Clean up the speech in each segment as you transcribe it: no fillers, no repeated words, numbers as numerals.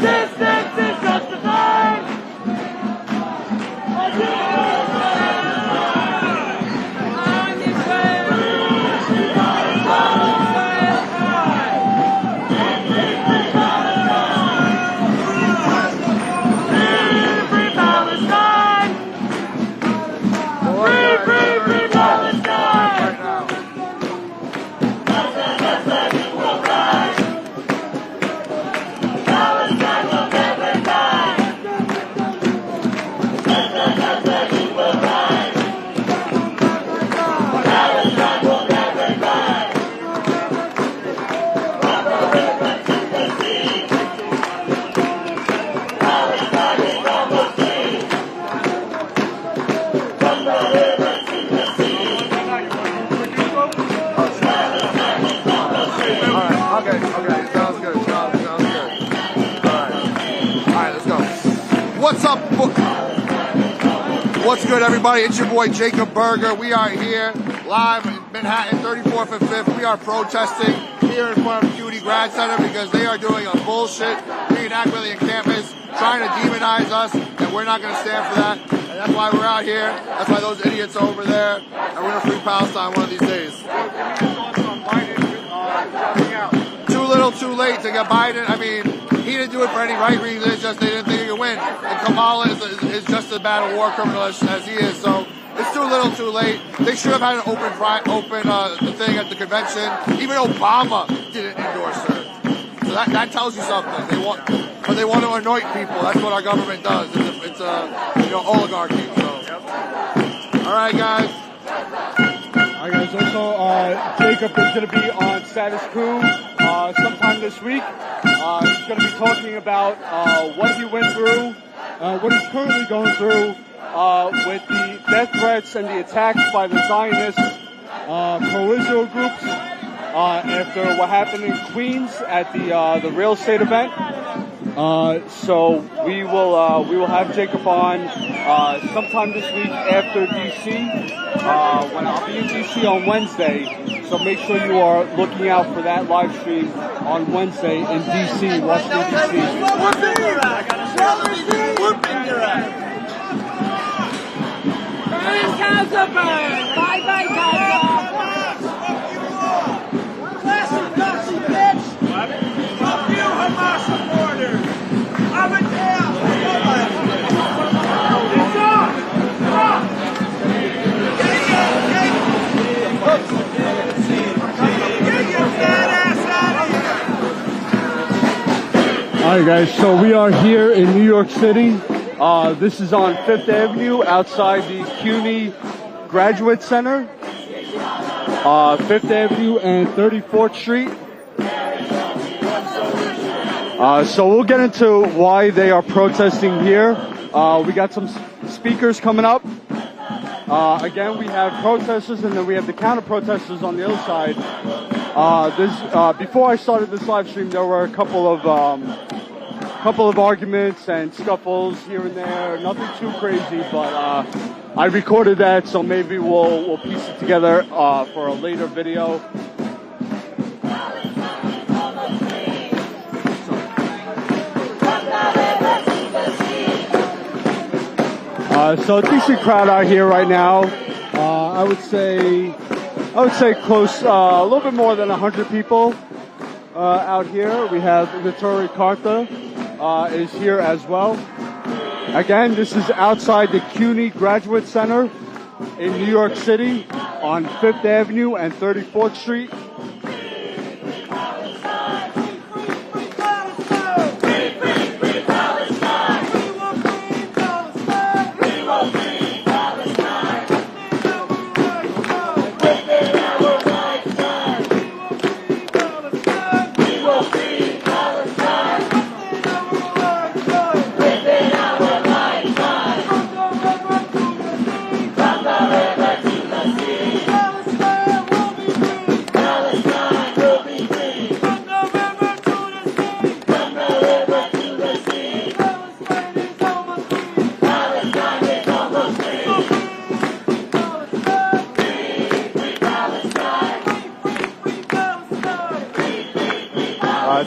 Resistance is justified. What's good, everybody? It's your boy Jacob Berger. We are here live in Manhattan, 34th and 5th. We are protesting here in front of CUNY Grad Center because they are doing a bullshit reenactment of the encampments, trying to demonize us, and we're not going to stand for that. And that's why we're out here. That's why those idiots are over there. And we're going to free Palestine one of these days. Too little, too late to get Biden. I mean, he didn't do it for any right reason. It's just they didn't think he could win. And Kamala is just as bad a war criminal as he is. So it's too little, too late. They should have had an open thing at the convention. Even Obama didn't endorse her. So that tells you something. They want to anoint people. That's what our government does. It's a oligarchy. So all right, guys. All right, guys. Also, Jacob is going to be on Status Coup sometime this week. He's going to be talking about what he went through, what he's currently going through with the death threats and the attacks by the Zionist pro-Israel groups after what happened in Queens at the real estate event. So we will have Jacob on sometime this week after DC. When I'll be in DC on Wednesday. So make sure you are looking out for that live stream on Wednesday in DC, Washington, D.C. Gaza burn! Bye bye, Gaza! Classic Nazi bitch! Fuck you, Hamas supporters! I'm a damn! It's on! Alright guys, so we are here in New York City. This is on 5th Avenue outside the CUNY Graduate Center. 5th Avenue and 34th Street. So we'll get into why they are protesting here. We got some speakers coming up. Again, we have protesters and then we have the counter-protesters on the other side. Before I started this live stream, there were a couple of arguments and scuffles here and there. Nothing too crazy, but I recorded that, so maybe we'll piece it together for a later video. So a decent crowd out here right now. I would say close, a little bit more than 100 people out here. We have Vittorio Carta is here as well. Again, this is outside the CUNY Graduate Center in New York City on 5th Avenue and 34th Street.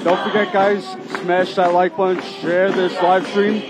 Don't forget, guys, smash that like button, share this live stream.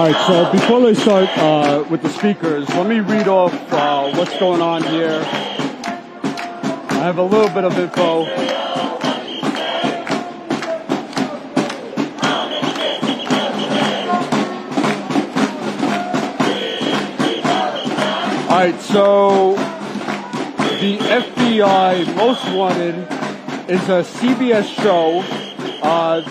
All right, so before they start with the speakers, let me read off what's going on here. I have a little bit of info. Alright, so the FBI Most Wanted is a CBS show.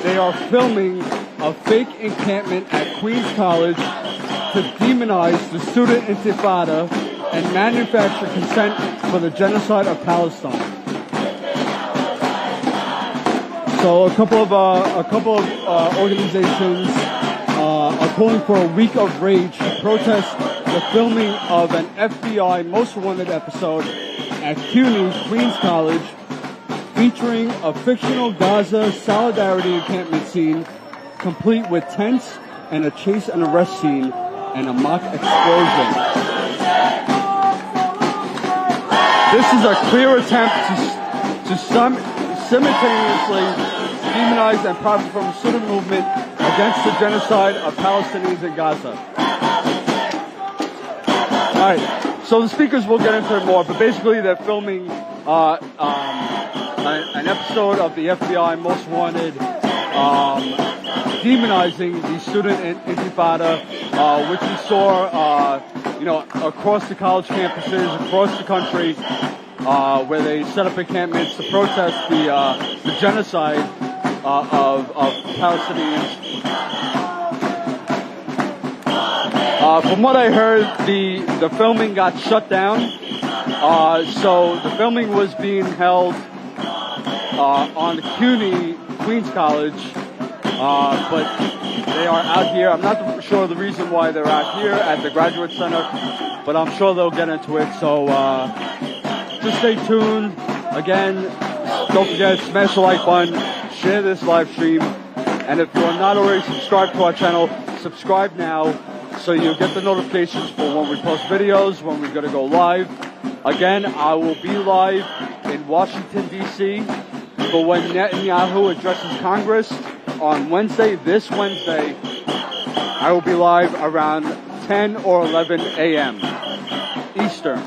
They are filming a fake encampment at Queens College to demonize the student intifada and manufacture consent for the genocide of Palestine. So a couple of organizations are calling for a week of rage to protest the filming of an FBI Most Wanted episode at CUNY, Queens College, featuring a fictional Gaza solidarity encampment scene, complete with tents and a chase and arrest scene and a mock explosion. This is a clear attempt to simultaneously demonize and profit from the student movement against the genocide of Palestinians in Gaza. Alright, so the speakers will get into it more, but basically they're filming an episode of the FBI Most Wanted demonizing the student intifada, which we saw, across the college campuses, across the country, where they set up encampments to protest the genocide of Palestinians. From what I heard, the filming got shut down. So the filming was being held on the CUNY, Queens College, but they are out here. I'm not sure the reason why they're out here at the Graduate Center, but I'm sure they'll get into it. So just stay tuned. Again, don't forget, smash the like button, share this live stream, and if you are not already subscribed to our channel, subscribe now so you'll get the notifications for when we post videos, when we're going to go live. Again, I will be live in Washington, D.C. for when Netanyahu addresses Congress on Wednesday. This Wednesday, I will be live around 10 or 11 a.m. Eastern.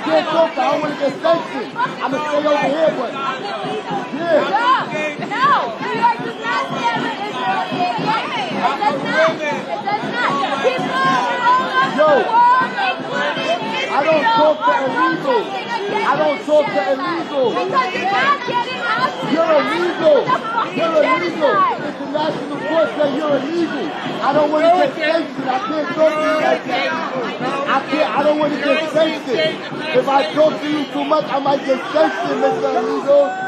can't talk to. I don't want to get sanctioned. I'm going to stay over here, but yeah. No, New York does not stand with Israel in 88. It does not. It does not. People all over the world, including Israel, I don't talk to illegal. I don't talk to illegal. Because you're not getting out to You're illegal. You're illegal. International court said you're illegal. I don't want to get sanctioned. I can't talk to you like that. I don't want to get sanctioned. If I talk to you too much, I might get sanctioned, Mr. Illegal.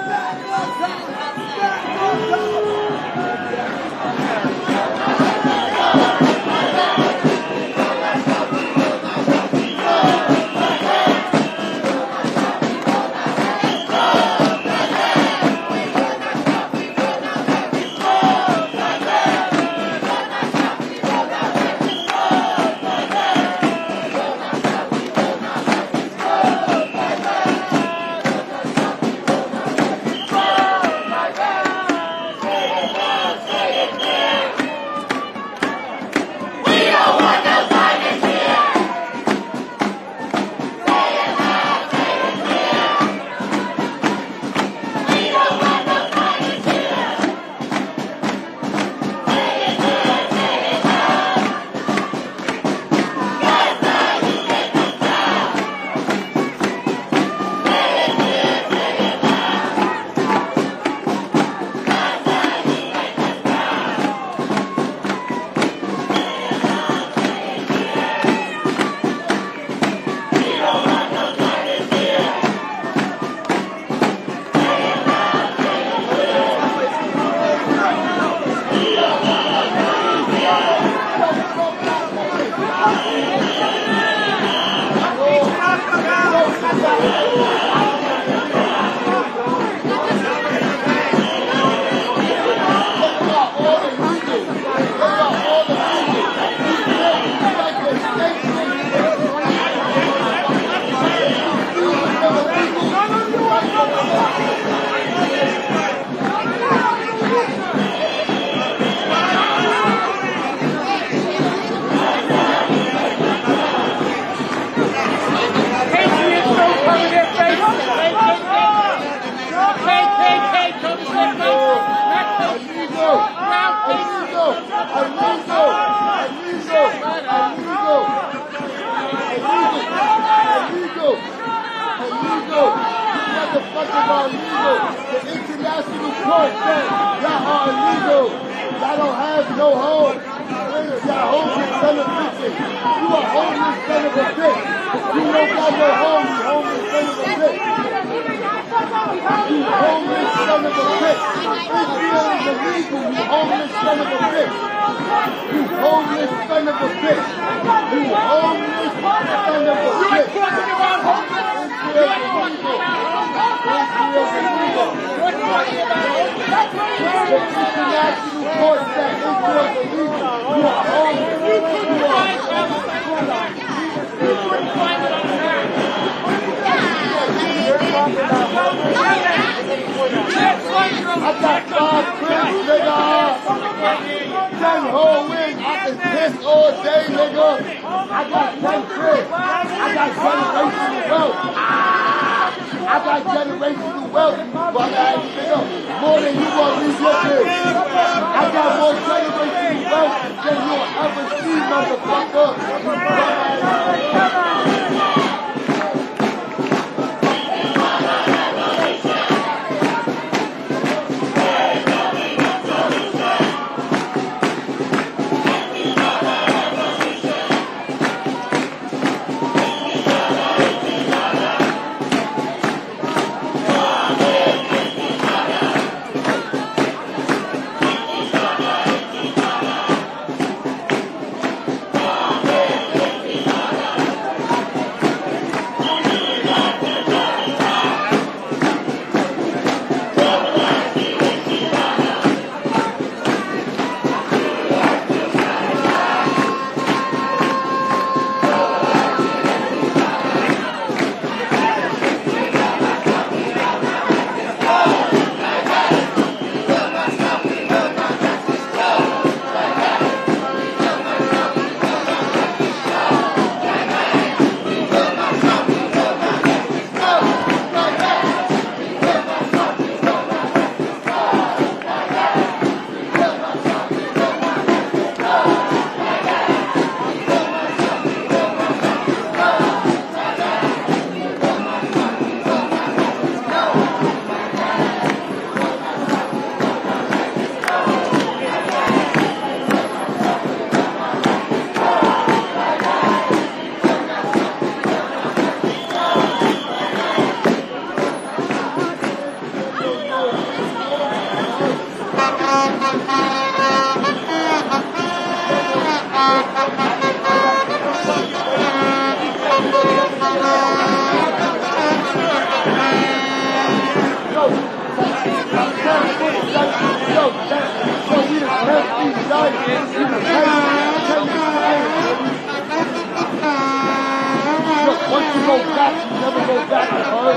go back. She never go back to her.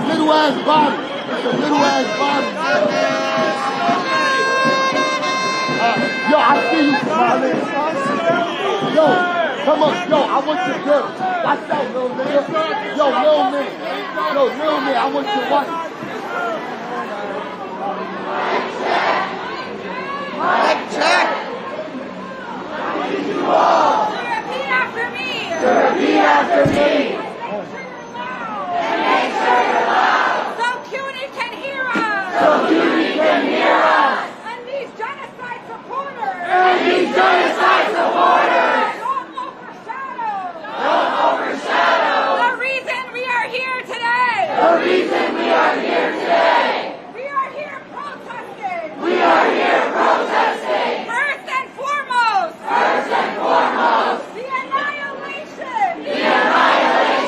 Little ass body. It's a little ass body. Yo, I see you smiling. Yo, come on. Yo, I want your girl. Watch out, little nigga. Yo, little man. Yo, little man, I want your wife. Mic check. Repeat after me. Repeat after me. And make sure you're loud. So CUNY can hear us. So CUNY can hear us. And these genocide supporters. And these genocide supporters. Don't overshadow. Don't overshadow. The reason we are here today. The reason we are here today. We are here protesting. We are here protesting. First and foremost. First and foremost. The annihilation. The annihilation.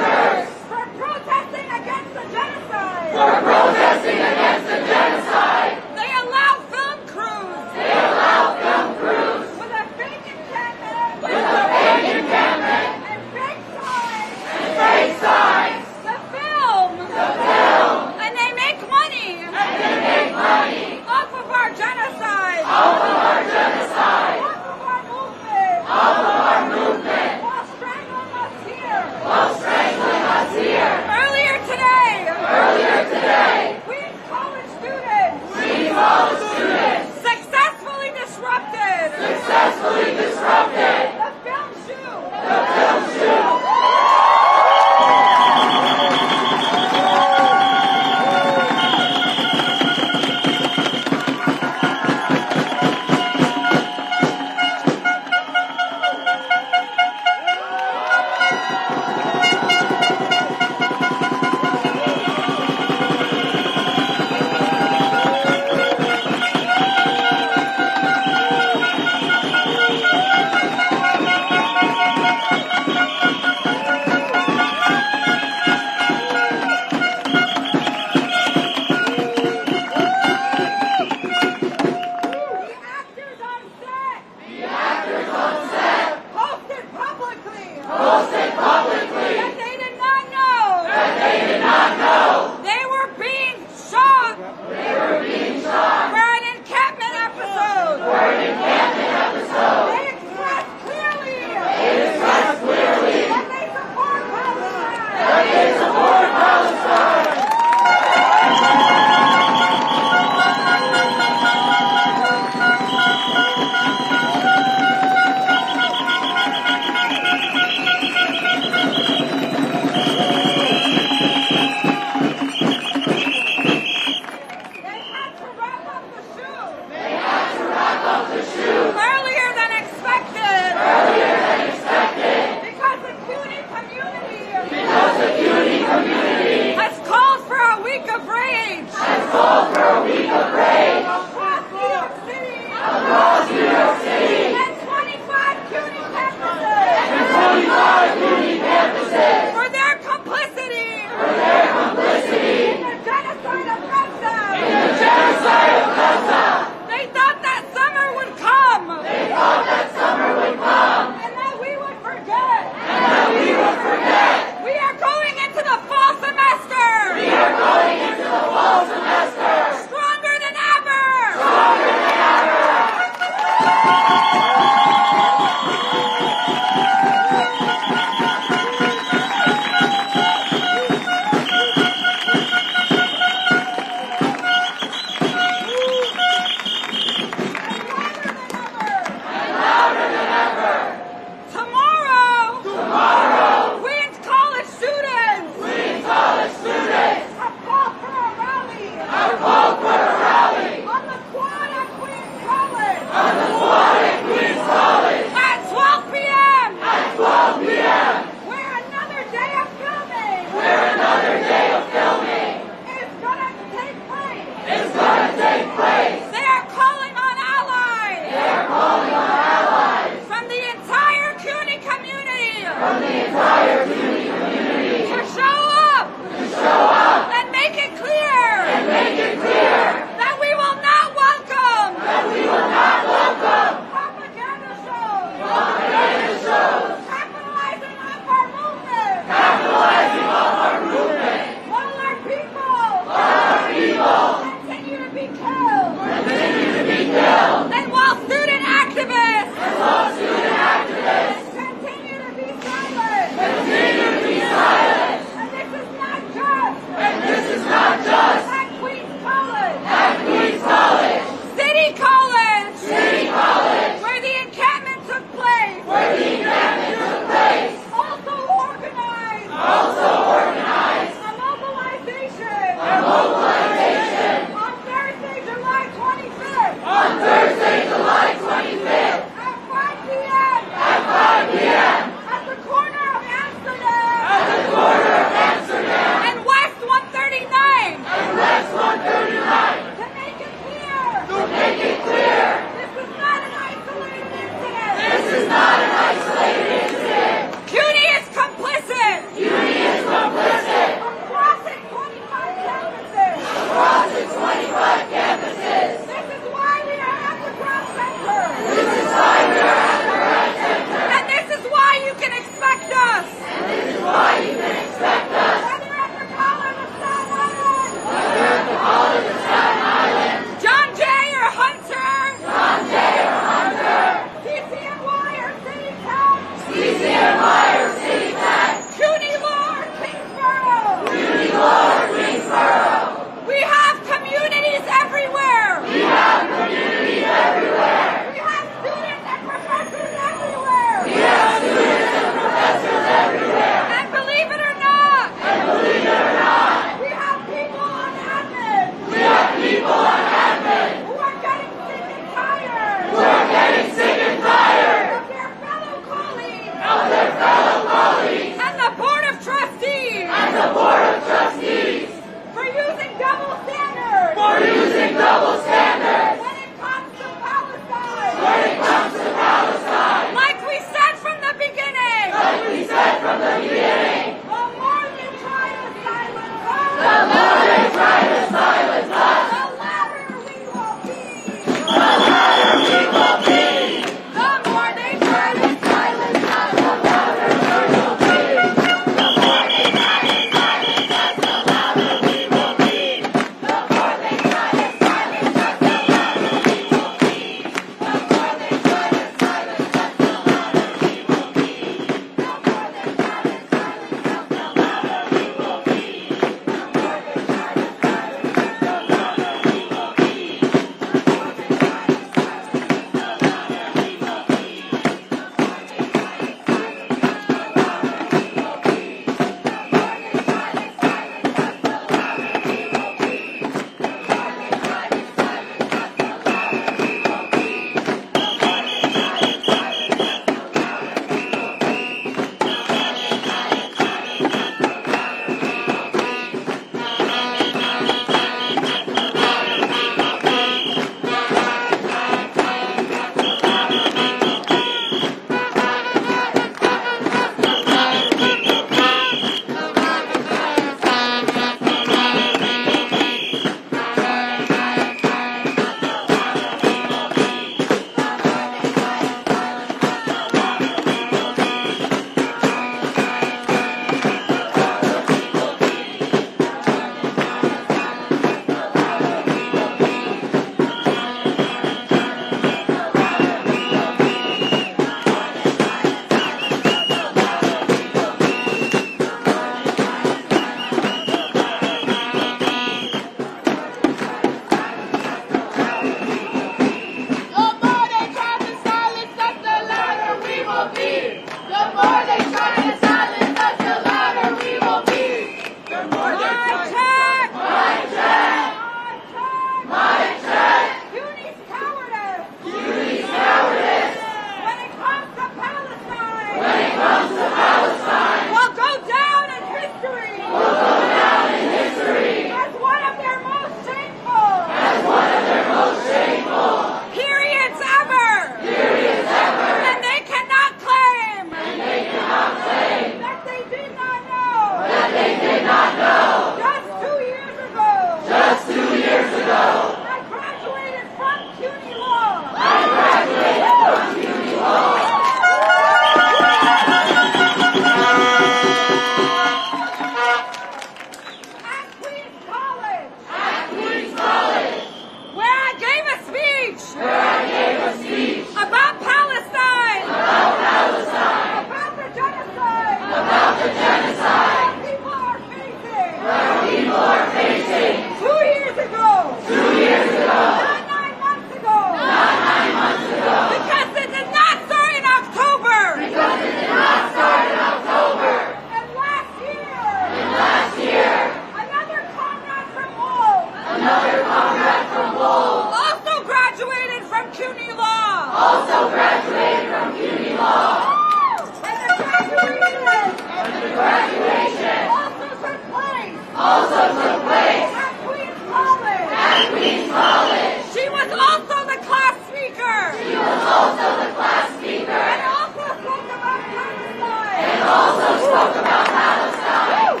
also took place at Queen's College. At Queen's College. She was also the class speaker. She was also the class speaker. And also spoke about Palestine. And also spoke about Palestine.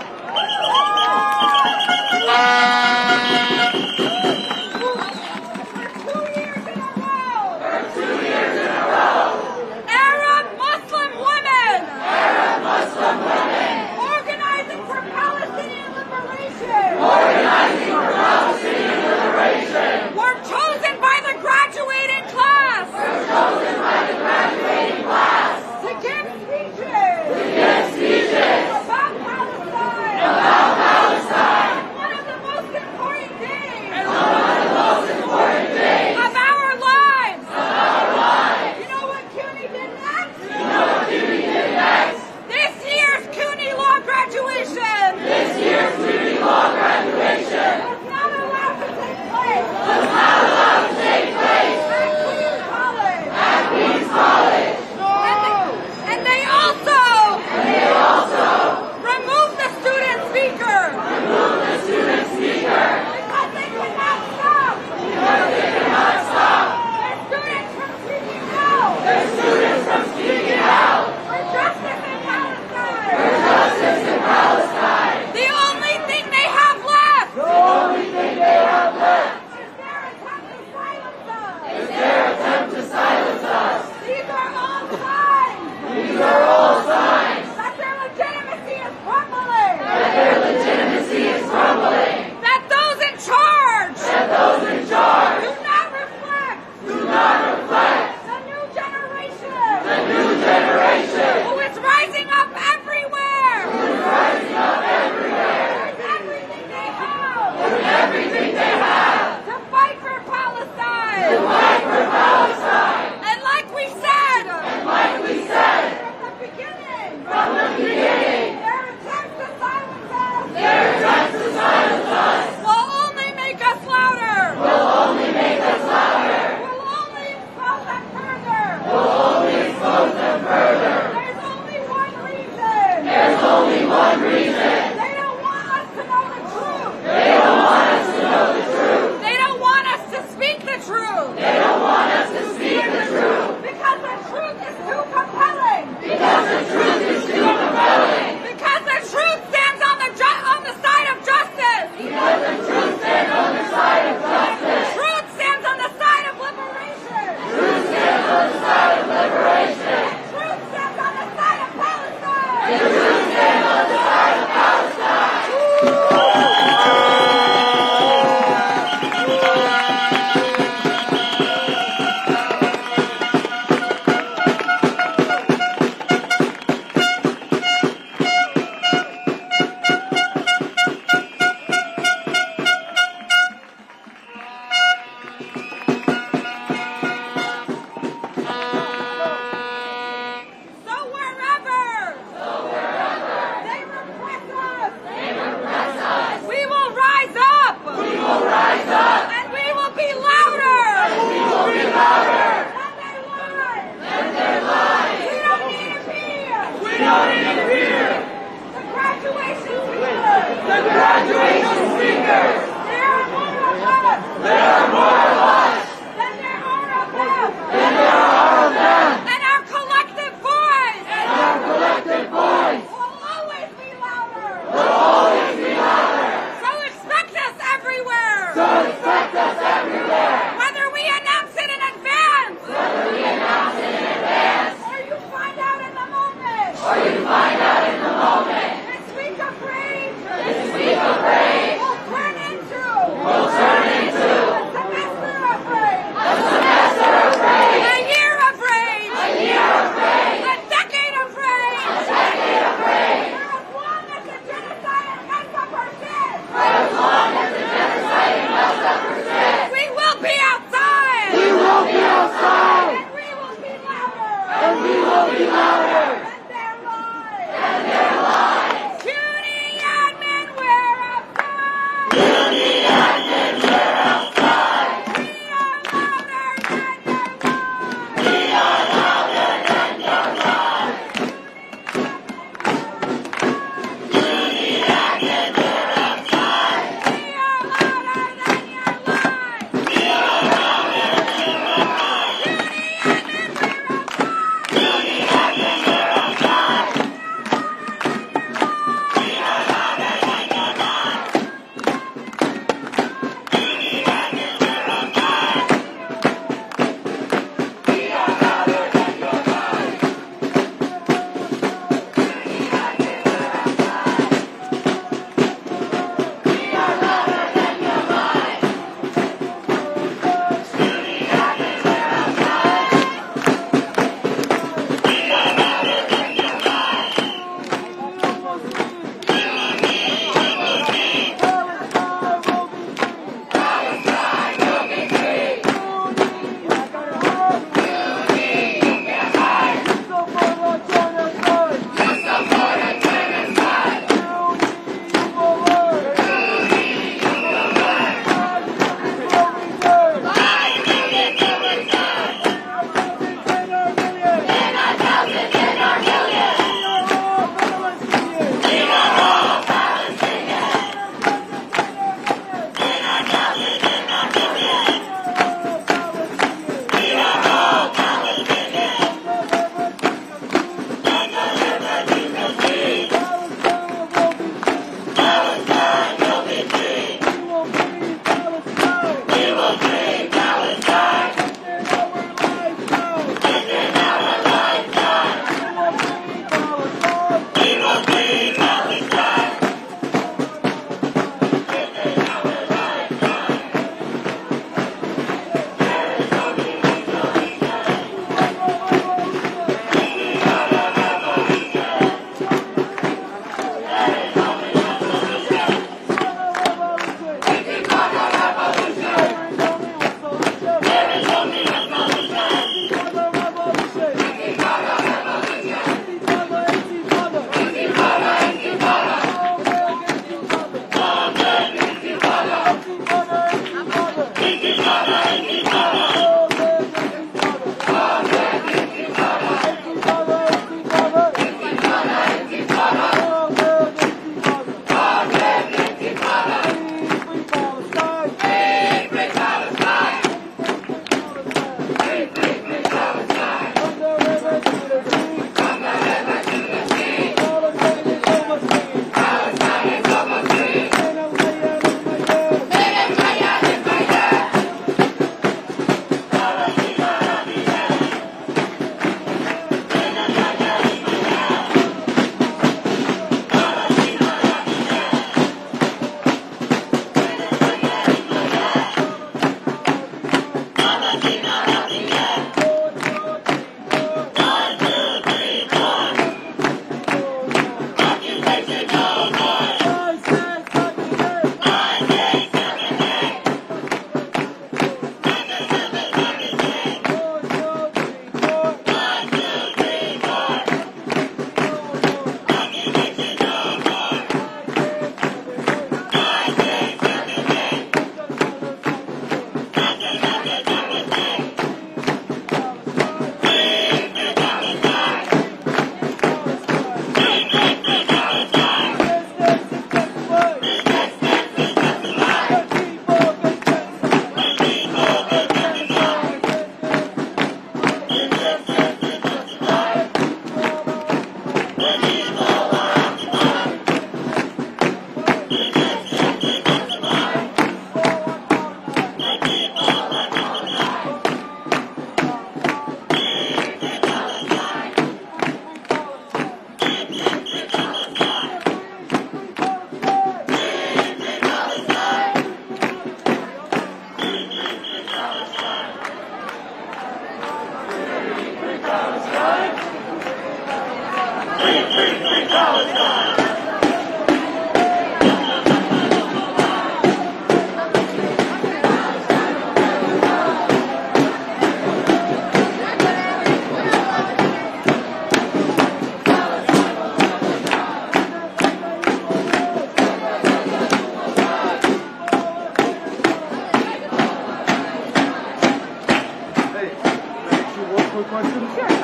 For 2 years in a row. Arab Muslim women. Organizing for Palestinian liberation.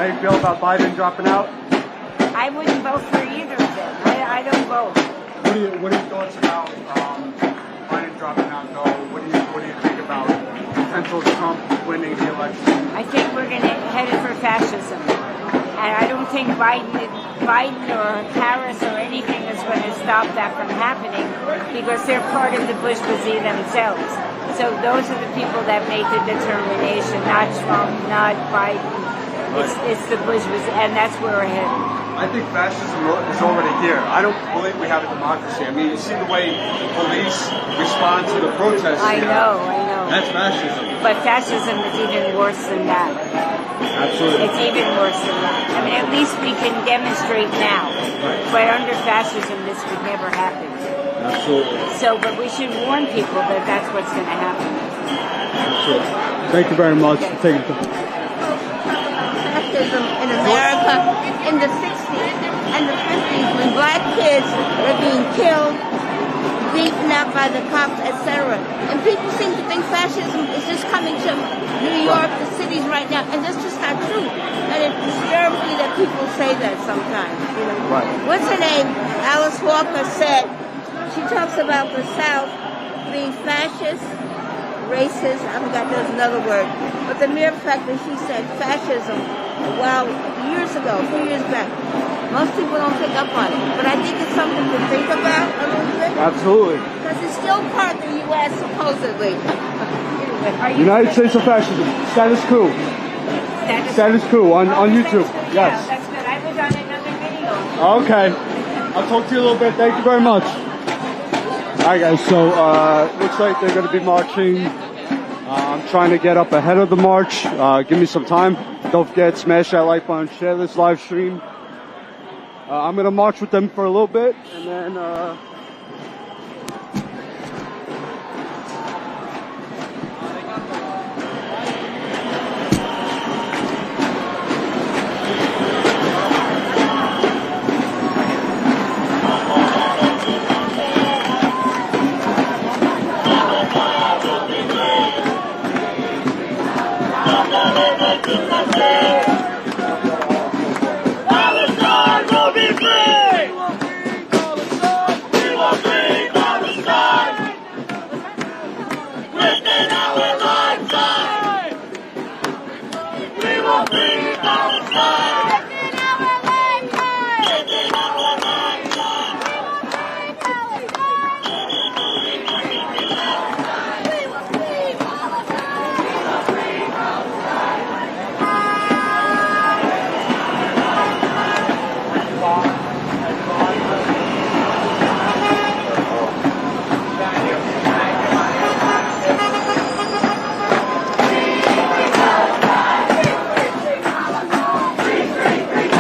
how you feel about Biden dropping out? I wouldn't vote for either of them. I don't vote. What are your thoughts about Biden dropping out, though? What do you think about potential Trump winning the election? I think we're going to head for fascism. And I don't think Biden or Harris or anything is going to stop that from happening because they're part of the bourgeoisie themselves. So those are the people that make the determination, not Trump, not Biden. It's the bourgeoisie, and that's where we're headed. I think fascism is already here. I don't believe we have a democracy. I mean, you see the way the police respond to the protests. I know. That's fascism. But fascism is even worse than that. Absolutely. It's even worse than that. I mean, at least we can demonstrate now. Right. But under fascism, this would never happen. Absolutely. So, but we should warn people that that's what's going to happen. Absolutely. Thank you very much for taking the time. Fascism in America in the 60s and the 50s when black kids were being killed, beaten up by the cops, etc. And people seem to think fascism is just coming to New York, the cities right now, and that's just not true. And it disturbs me that people say that sometimes. You know, right. What's her name? Alice Walker said she talks about the South being fascist, racist. I forgot there's another word, but the mere fact that she said fascism, well, years ago, a few years back. Most people don't pick up on it, but I think it's something to think about a little bit. Absolutely. Because it's still part of the U.S., supposedly. United States of Fascism. Status Coup. Status Coup on YouTube. Yes. Yeah, that's good. I was on another video. Okay. I'll talk to you a little bit. Thank you very much. All right, guys. So, looks like they're going to be marching. I'm trying to get up ahead of the march. Give me some time. Don't forget, smash that like button, share this live stream. I'm going to march with them for a little bit, and then... Palestine will be free! We will free Palestine! Within our lifetime! We will free Palestine! Within our lifetime! Within our lifetime! We will free Palestine! We will free Palestine! We will free Palestine!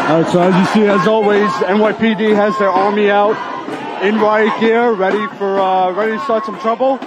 All right, so as you see, as always, NYPD has their army out in riot gear, ready to start some trouble.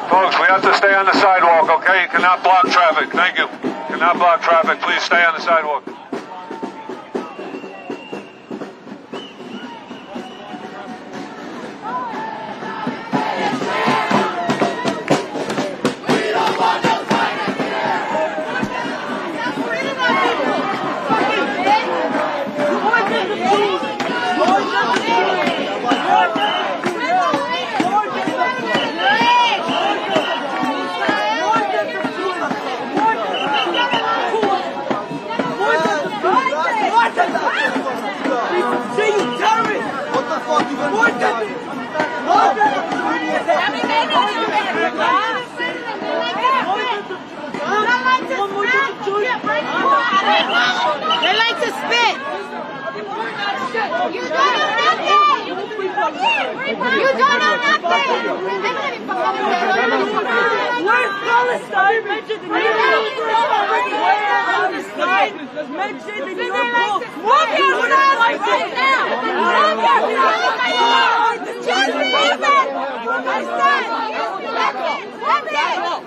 Folks, we have to stay on the sidewalk, okay? You cannot block traffic. Thank you. You cannot block traffic. Please stay on the sidewalk. They like to spit. You don't know nothing. Where's Palestine? Mentioned in your Palestine. Mentioned in your book. Move yourself right now. Move yourself. Just move it. I said, let it. Back up.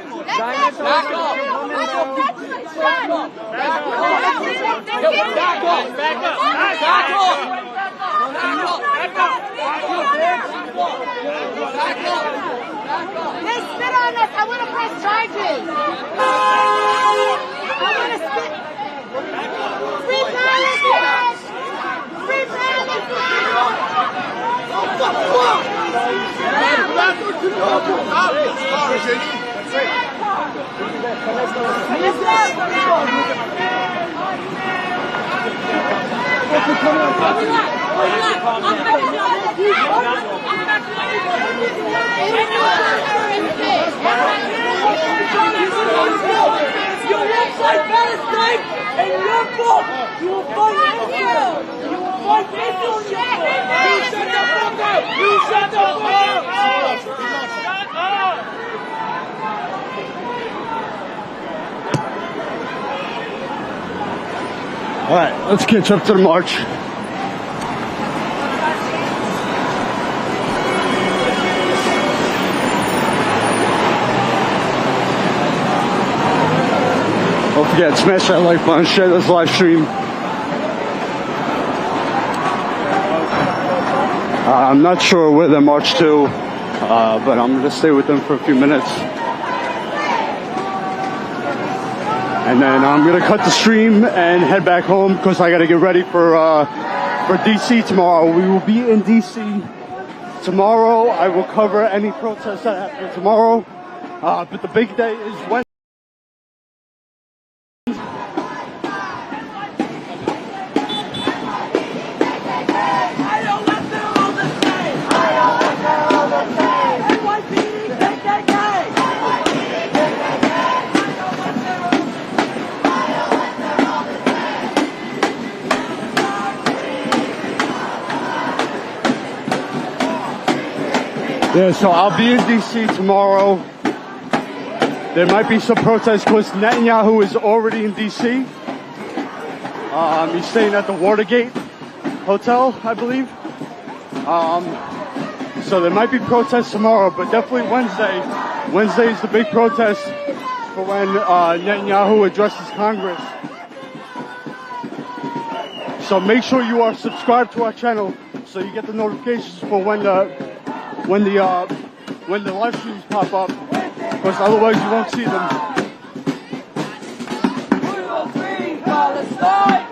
They spit on us. I want to press charges. I want to spit. Free Palestine. Free You will fight Palestine and your fault. You will fight this. You will fight this. You shut the fuck up. You shut the fuck up. All right, let's catch up to the march. Don't forget, smash that like button, share this live stream. I'm not sure where they march to, but I'm going to stay with them for a few minutes. And then I'm going to cut the stream and head back home because I got to get ready for DC tomorrow. We will be in DC tomorrow. I will cover any protests that happen tomorrow. But the big day is Wednesday. Yeah, so I'll be in DC tomorrow. There might be some protests because Netanyahu is already in DC. He's staying at the Watergate Hotel, I believe. So there might be protests tomorrow, but definitely Wednesday. Wednesday is the big protest for when Netanyahu addresses Congress. So make sure you are subscribed to our channel so you get the notifications for when the live streams pop up, because otherwise you won't see them. We will free Palestine.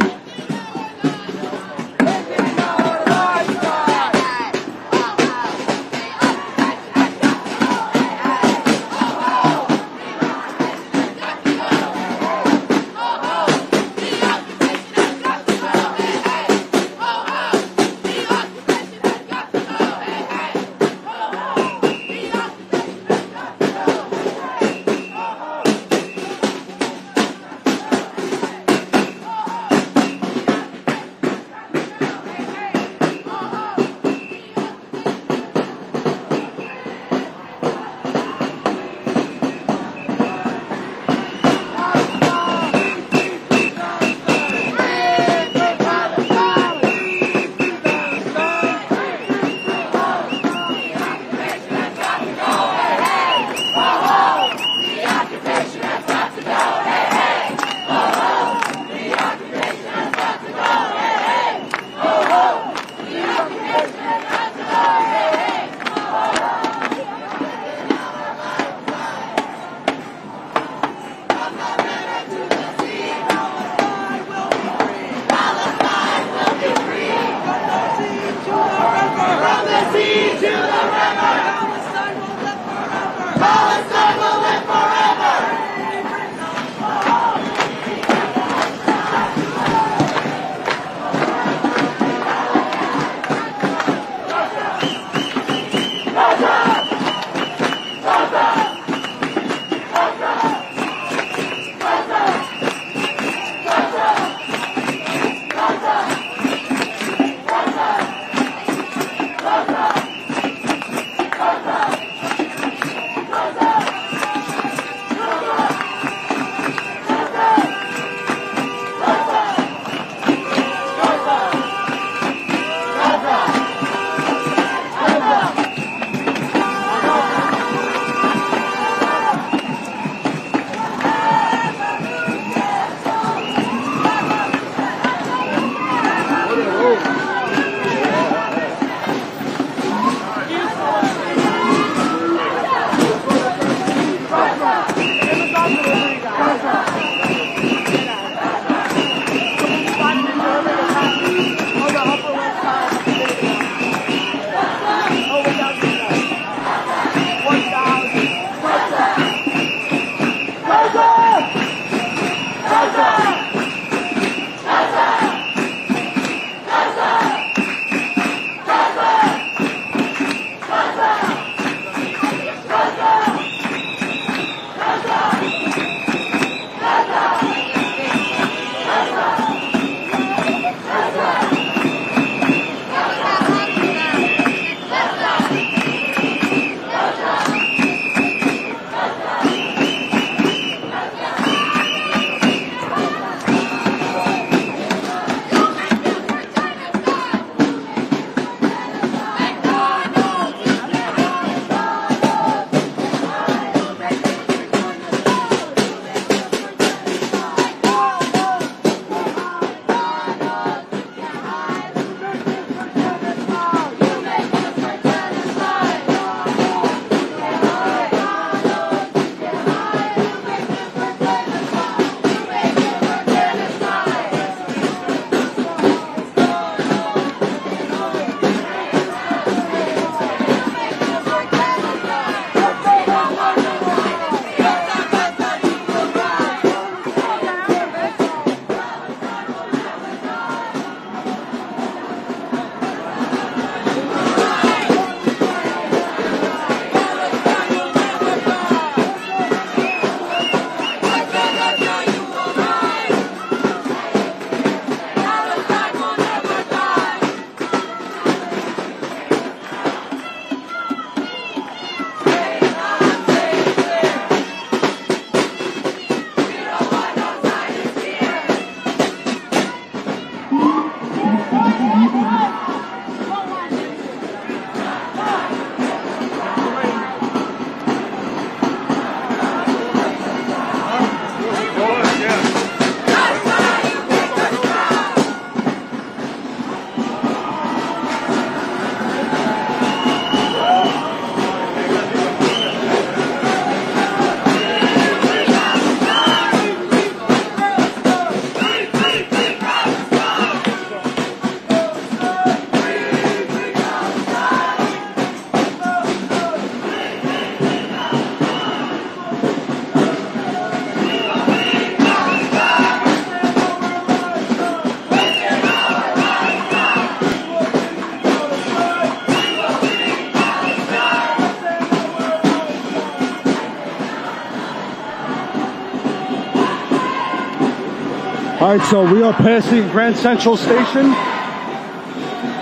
All right, so we are passing Grand Central Station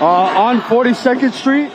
on 42nd Street.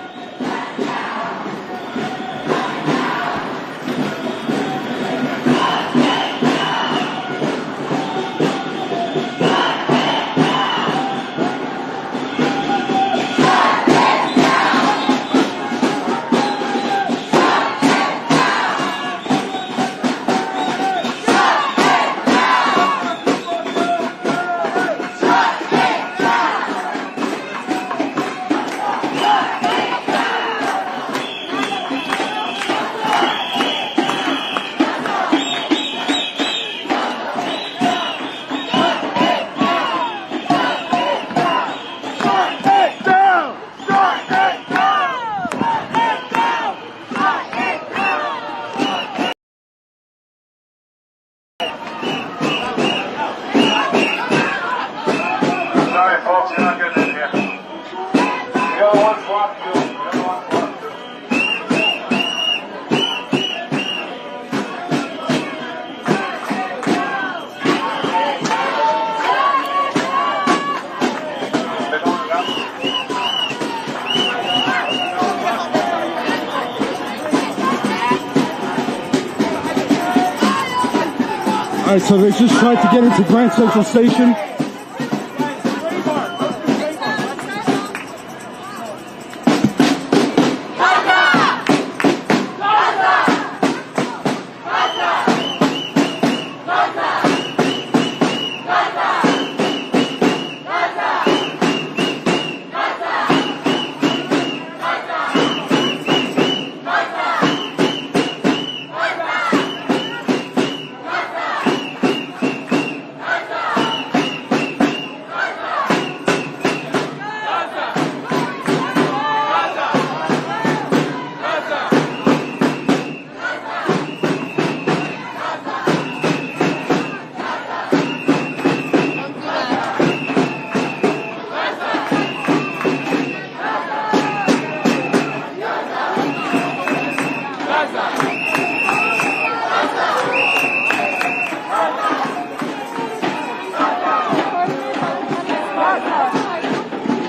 All right, so they just tried to get into Grand Central Station.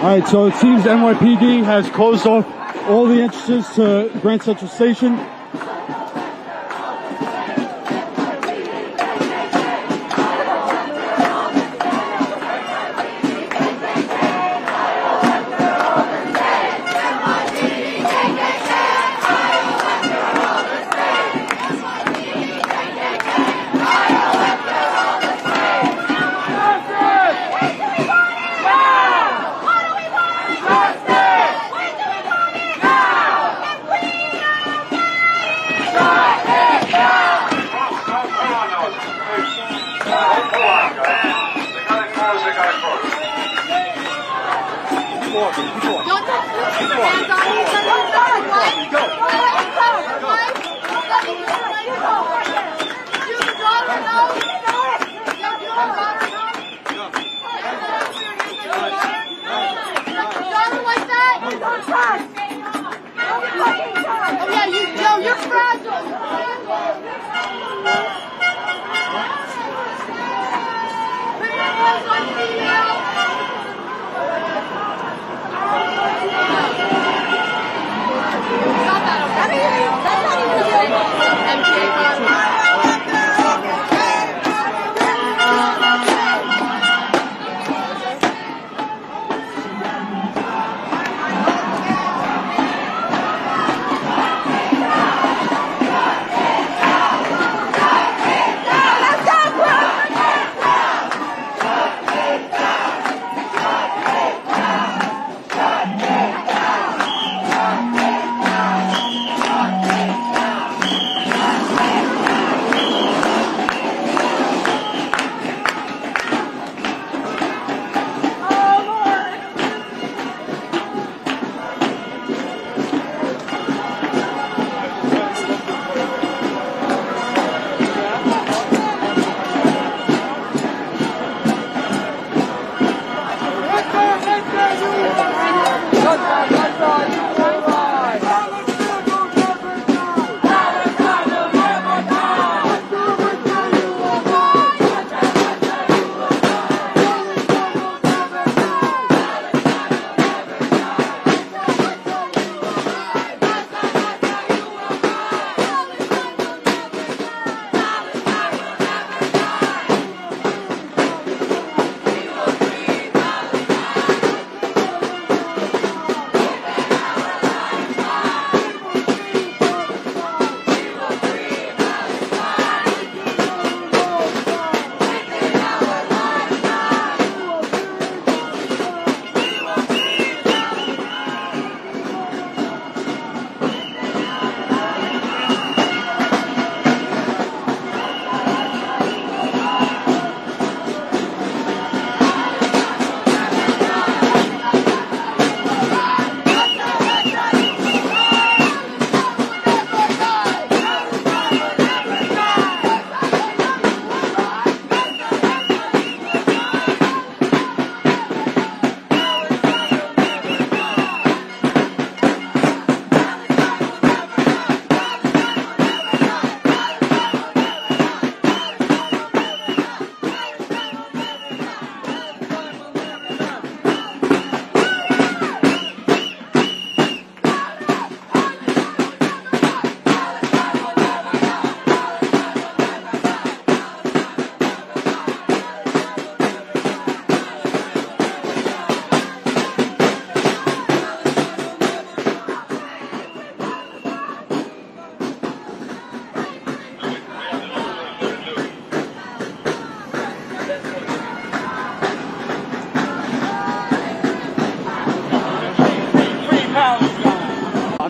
All right, so it seems NYPD has closed off all the entrances to Grand Central Station.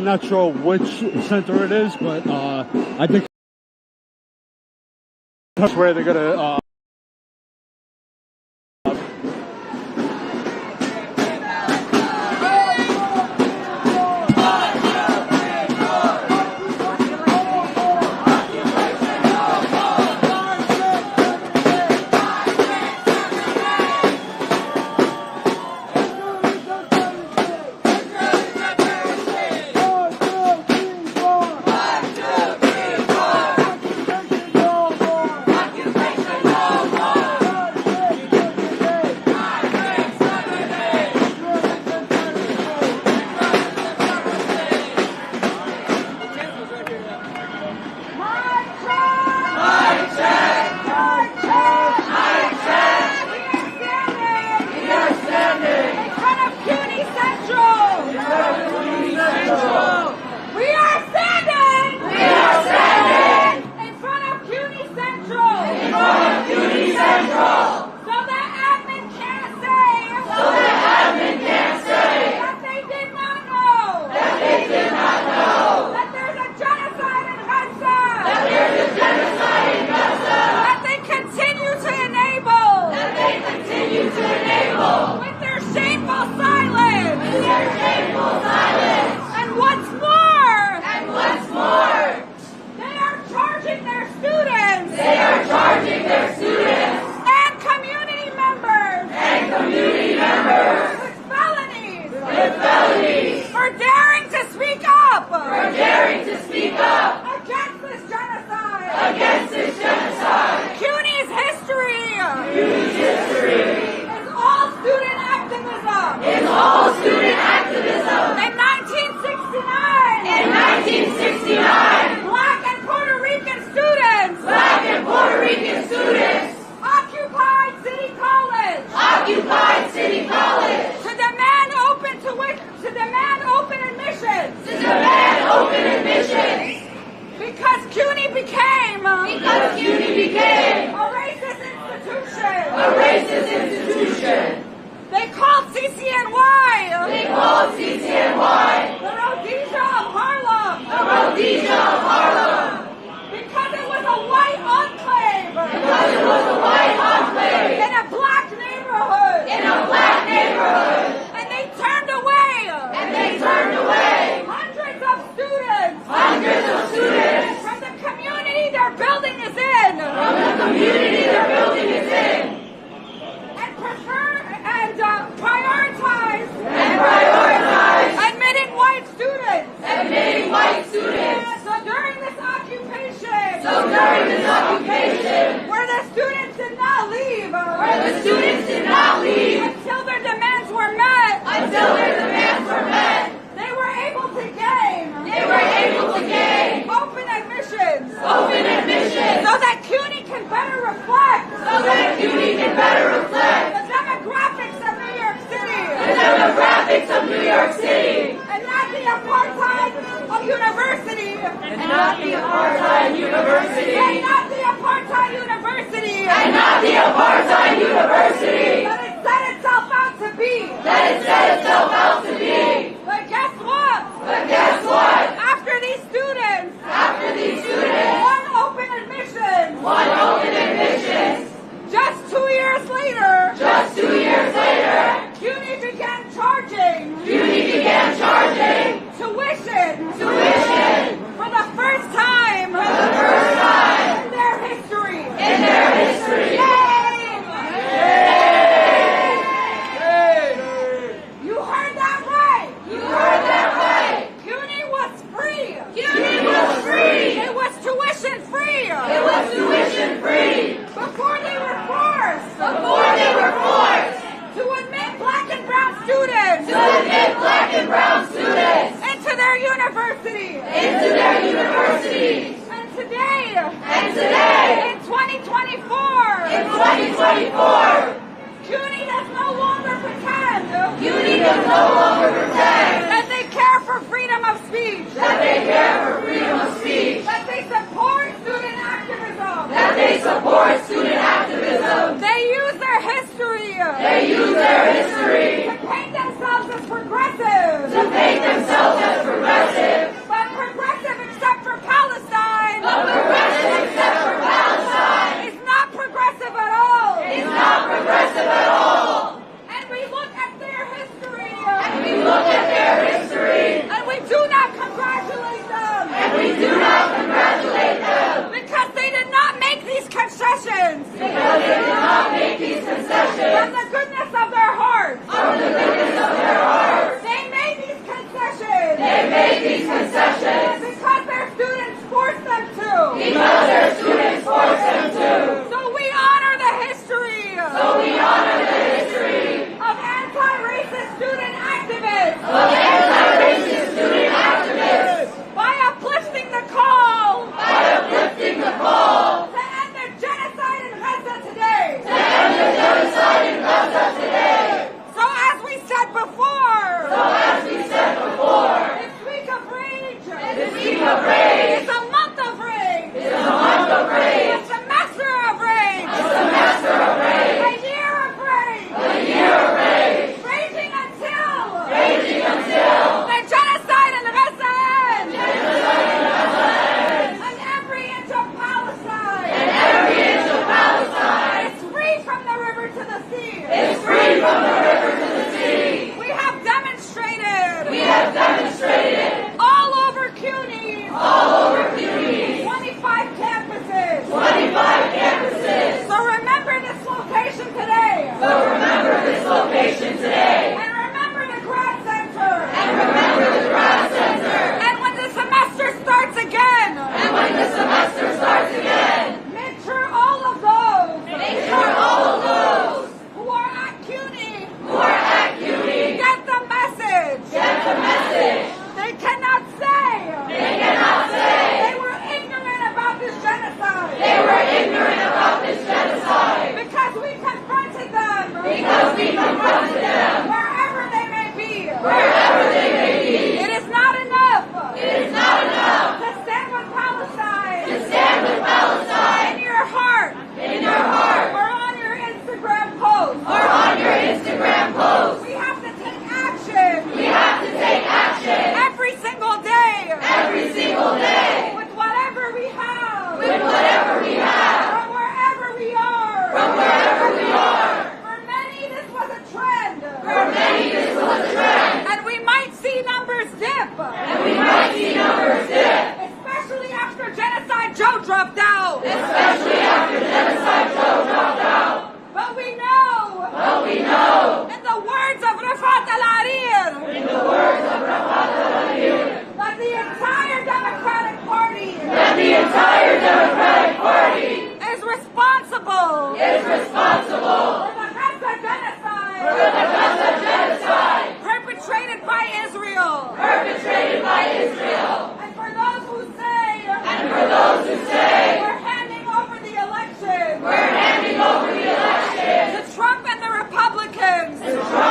I'm not sure which center it is, but I think that's where they're gonna. CUNY does no longer pretend. CUNY does no longer pretend that they care for freedom of speech. That they care for freedom of speech. That they support student activism. That they support student activism. They use their history. They use their history to paint themselves as progressive. To paint themselves as progressive.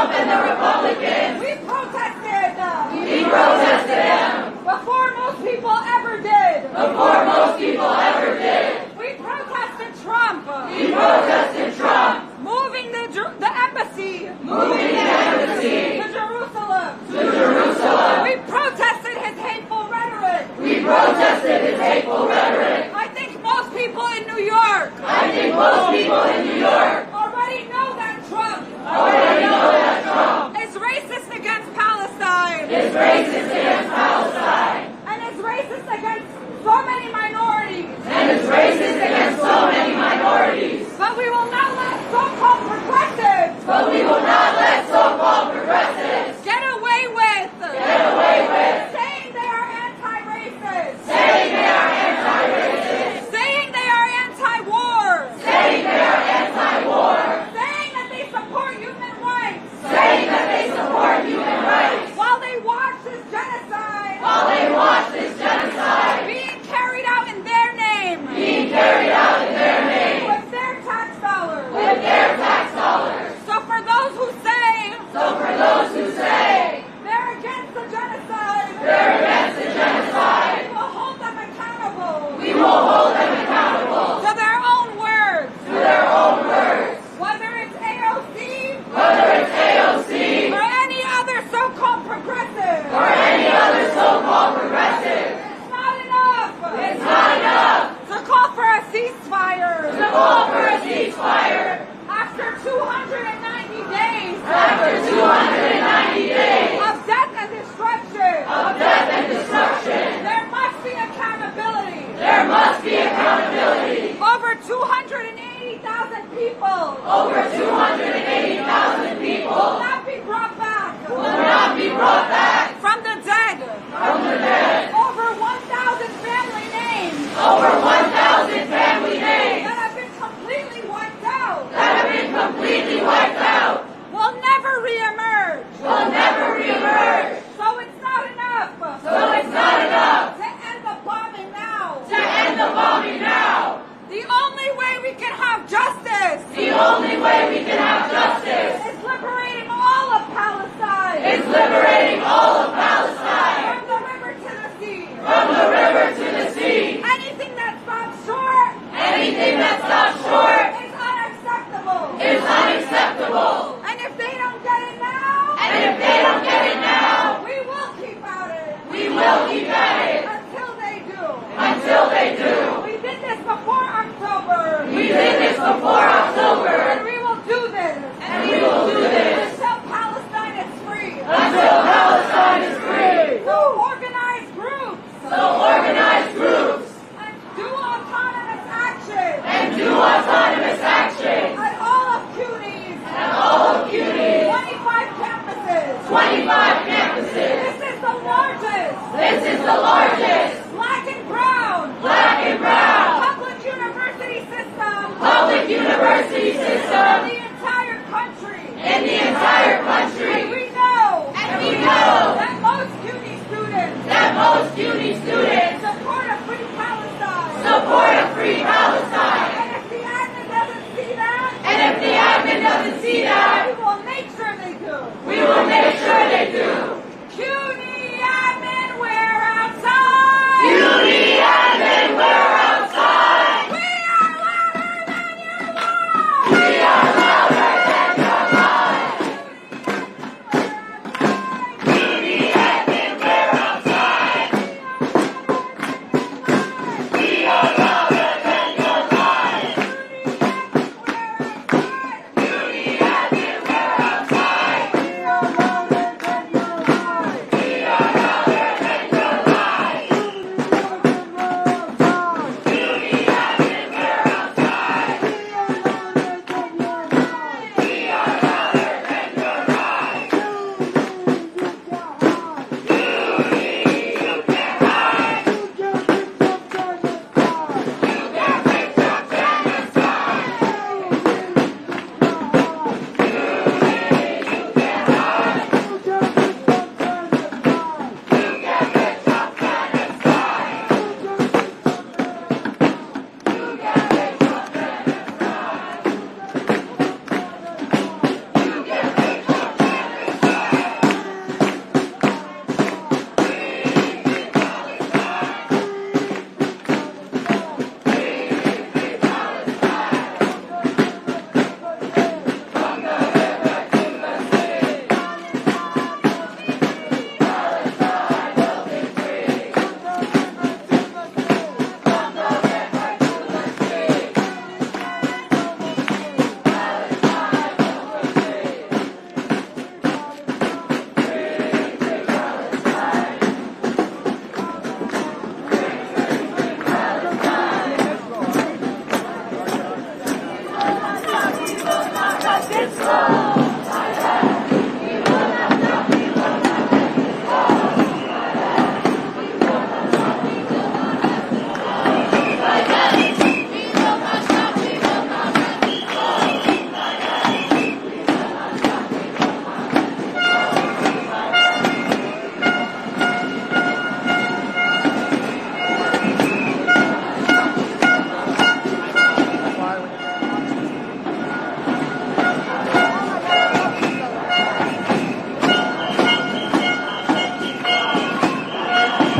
Trump and the Republicans. We protested them. We protested them. Before most people ever did. Before most people ever did. We protested Trump. We protested Trump. Moving the embassy. Moving the embassy. To Jerusalem. To Jerusalem. We protested his hateful rhetoric. We protested his hateful rhetoric. I think most people in New York. I think most people in New York already know that Trump. Already know that Trump is racist against Palestine. Is racist against Palestine. And is racist against so many minorities.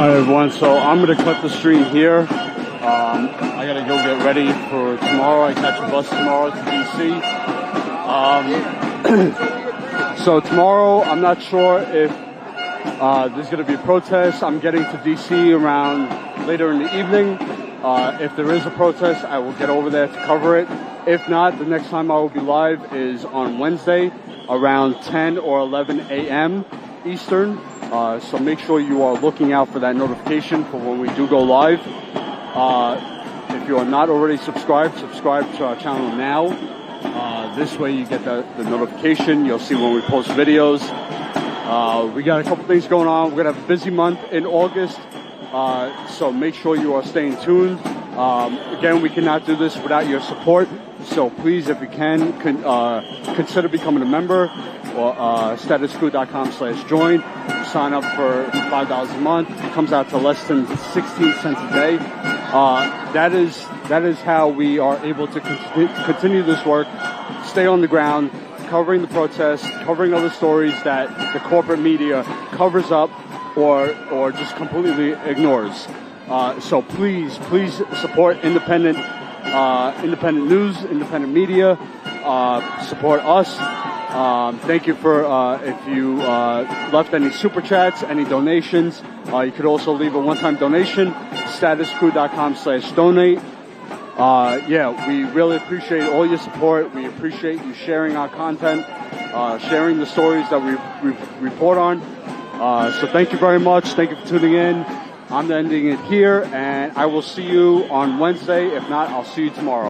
Alright everyone, so I'm going to cut the stream here. I got to go get ready for tomorrow. I catch a bus tomorrow to DC. So tomorrow, I'm not sure if there's going to be a protest. I'm getting to DC around later in the evening. If there is a protest, I will get over there to cover it. If not, the next time I will be live is on Wednesday around 10 or 11 a.m. Eastern. So make sure you are looking out for that notification for when we do go live. If you are not already subscribed, subscribe to our channel now. This way you get the notification. You'll see when we post videos. We got a couple things going on. We're going to have a busy month in August. So make sure you are staying tuned. Again, we cannot do this without your support. So please, if you can, consider becoming a member or statuscoup.com/join. Sign up for $5 a month. It comes out to less than 16 cents a day. That is how we are able to continue this work, stay on the ground, covering the protests, covering other stories that the corporate media covers up or just completely ignores. So please support independent news, independent media. Support us. Thank you for if you left any super chats, any donations. You could also leave a one-time donation. StatusCoup.com/donate. Yeah, we really appreciate all your support. We appreciate you sharing our content, sharing the stories that we report on. So thank you very much. Thank you for tuning in. I'm ending it here, and I will see you on Wednesday. If not, I'll see you tomorrow.